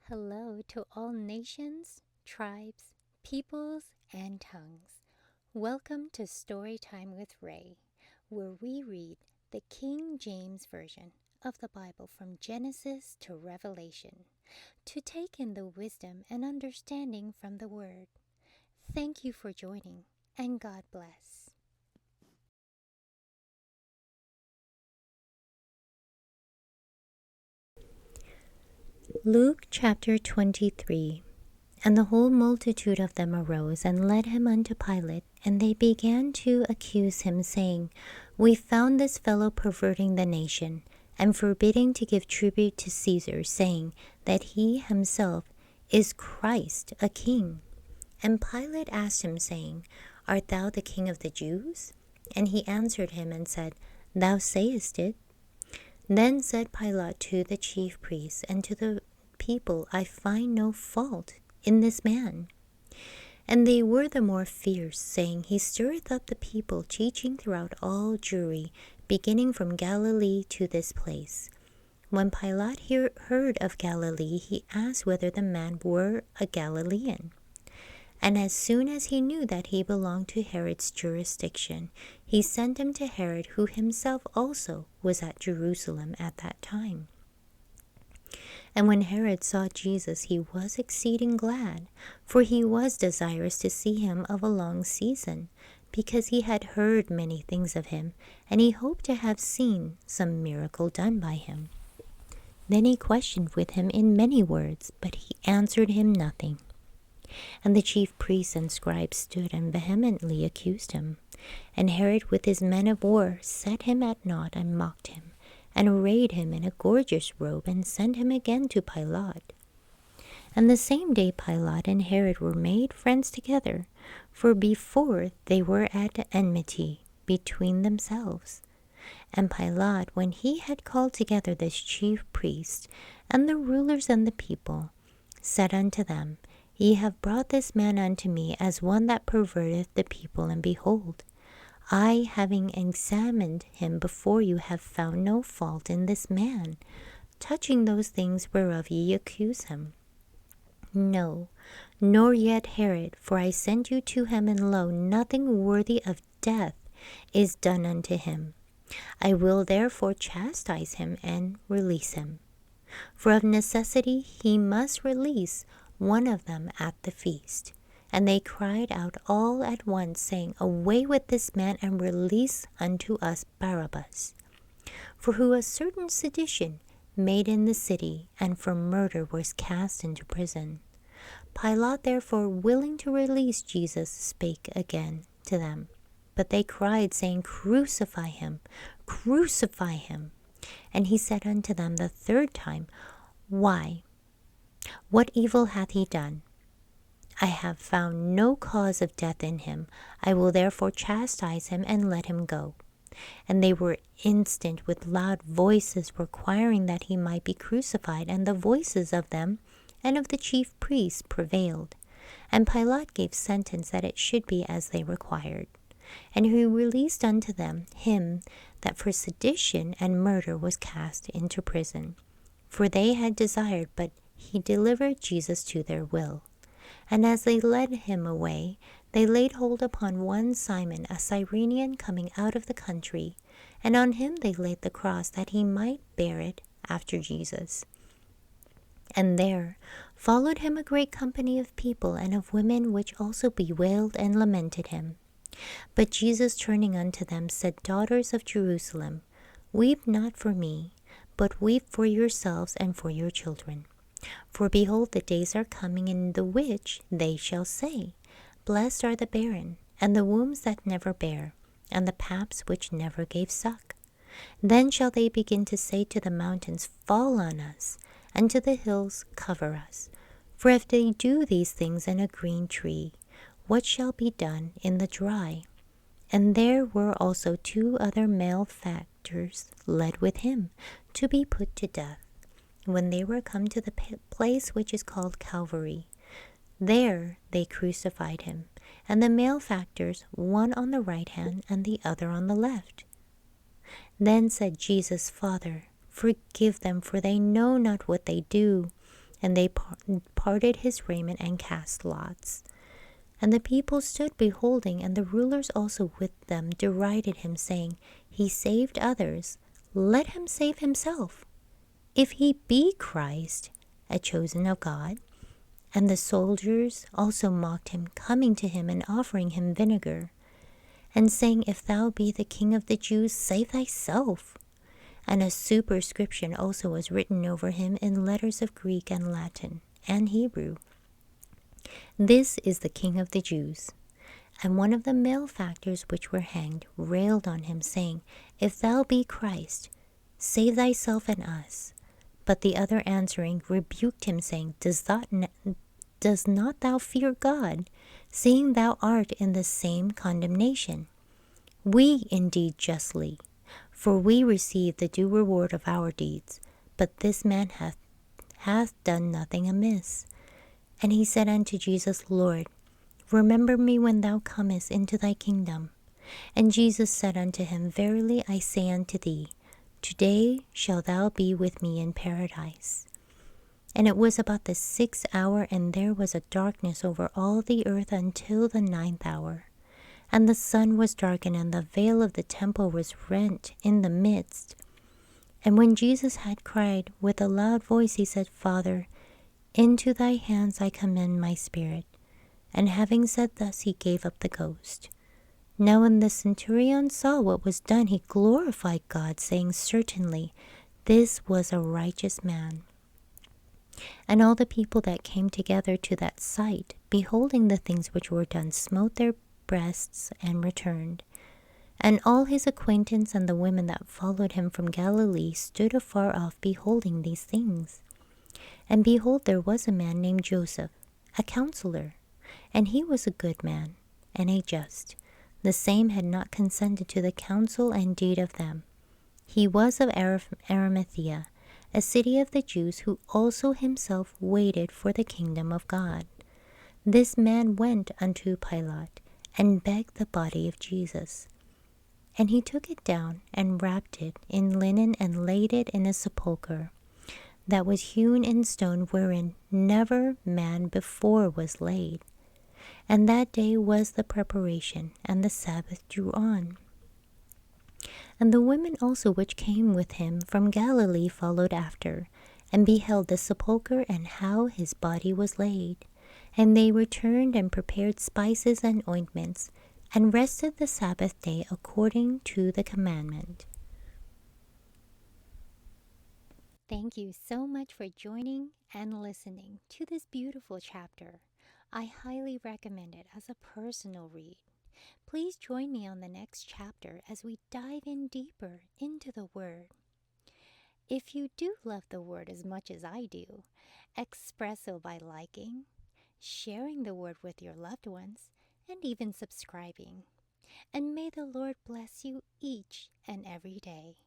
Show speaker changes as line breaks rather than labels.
Hello to all nations, tribes, peoples, and tongues. Welcome to Storytime with Rae, where we read the King James Version of the Bible from Genesis to Revelation, to take in the wisdom and understanding from the Word. Thank you for joining, and God bless. Luke chapter 23. And the whole multitude of them arose and led him unto Pilate, and they began to accuse him, saying, We found this fellow perverting the nation, and forbidding to give tribute to Caesar, saying that he himself is Christ, a king. And Pilate asked him, saying, Art thou the king of the Jews? And he answered him and said, Thou sayest it. Then said Pilate to the chief priests and to the people, I find no fault in this man. And they were the more fierce, saying, He stirreth up the people, teaching throughout all Jewry, beginning from Galilee to this place. When Pilate heard of Galilee, he asked whether the man were a Galilean. And as soon as he knew that he belonged to Herod's jurisdiction, he sent him to Herod, who himself also was at Jerusalem at that time. And when Herod saw Jesus, he was exceeding glad, for he was desirous to see him of a long season, because he had heard many things of him, and he hoped to have seen some miracle done by him. Then he questioned with him in many words, but he answered him nothing. And the chief priests and scribes stood and vehemently accused him. And Herod with his men of war set him at naught and mocked him, and arrayed him in a gorgeous robe, and sent him again to Pilate. And the same day Pilate and Herod were made friends together, for before they were at enmity between themselves. And Pilate, when he had called together the chief priests, and the rulers and the people, said unto them, Ye have brought this man unto me as one that perverteth the people, and behold, I, having examined him before you, have found no fault in this man, touching those things whereof ye accuse him. No, nor yet Herod, for I sent you to him, and lo, nothing worthy of death is done unto him. I will therefore chastise him and release him. For of necessity he must release one of them at the feast. And they cried out all at once, saying, Away with this man, and release unto us Barabbas. For who a certain sedition made in the city, and for murder was cast into prison. Pilate therefore, willing to release Jesus, spake again to them. But they cried, saying, Crucify him, crucify him. And he said unto them the third time, Why? What evil hath he done? I have found no cause of death in him. I will therefore chastise him and let him go. And they were instant with loud voices, requiring that he might be crucified. And the voices of them and of the chief priests prevailed. And Pilate gave sentence that it should be as they required. And he released unto them him that for sedition and murder was cast into prison. For they had desired, but he delivered Jesus to their will. And as they led him away, they laid hold upon one Simon, a Cyrenian, coming out of the country, and on him they laid the cross, that he might bear it after Jesus. And there followed him a great company of people and of women, which also bewailed and lamented him. But Jesus, turning unto them, said, Daughters of Jerusalem, weep not for me, but weep for yourselves and for your children. For behold, the days are coming, in the which they shall say, Blessed are the barren, and the wombs that never bare, and the paps which never gave suck. Then shall they begin to say to the mountains, Fall on us, and to the hills, Cover us. For if they do these things in a green tree, what shall be done in the dry? And there were also 2 other malefactors led with him, to be put to death. When they were come to the place which is called Calvary, there they crucified him, and the malefactors, one on the right hand and the other on the left. Then said Jesus, Father, forgive them, for they know not what they do. And they parted his raiment and cast lots. And the people stood beholding, and the rulers also with them derided him, saying, He saved others, let him save himself, if he be Christ, a chosen of God. And the soldiers also mocked him, coming to him and offering him vinegar, and saying, If thou be the King of the Jews, save thyself. And a superscription also was written over him in letters of Greek and Latin and Hebrew, This is the King of the Jews. And one of the malefactors which were hanged railed on him, saying, If thou be Christ, save thyself and us. But the other answering rebuked him, saying, Does not thou fear God, seeing thou art in the same condemnation? We indeed justly, for we receive the due reward of our deeds, but this man hath done nothing amiss. And he said unto Jesus, Lord, remember me when thou comest into thy kingdom. And Jesus said unto him, Verily I say unto thee, today shalt thou be with me in paradise. And it was about the 6th hour, and there was a darkness over all the earth until the 9th hour. And the sun was darkened, and the veil of the temple was rent in the midst. And when Jesus had cried with a loud voice, he said, Father, into thy hands I commend my spirit. And having said thus, he gave up the ghost. Now when the centurion saw what was done, he glorified God, saying, Certainly this was a righteous man. And all the people that came together to that sight, beholding the things which were done, smote their breasts and returned. And all his acquaintance and the women that followed him from Galilee stood afar off, beholding these things. And behold, there was a man named Joseph, a counselor, and he was a good man and a just. The same had not consented to the counsel and deed of them. He was of Arimathea, a city of the Jews, who also himself waited for the kingdom of God. This man went unto Pilate, and begged the body of Jesus. And he took it down, and wrapped it in linen, and laid it in a sepulchre that was hewn in stone, wherein never man before was laid. And that day was the preparation, and the Sabbath drew on. And the women also which came with him from Galilee followed after, and beheld the sepulchre, and how his body was laid. And they returned and prepared spices and ointments, and rested the Sabbath day according to the commandment. Thank you so much for joining and listening to this beautiful chapter. I highly recommend it as a personal read. Please join me on the next chapter as we dive in deeper into the Word. If you do love the Word as much as I do, express so by liking, sharing the Word with your loved ones, and even subscribing. And may the Lord bless you each and every day.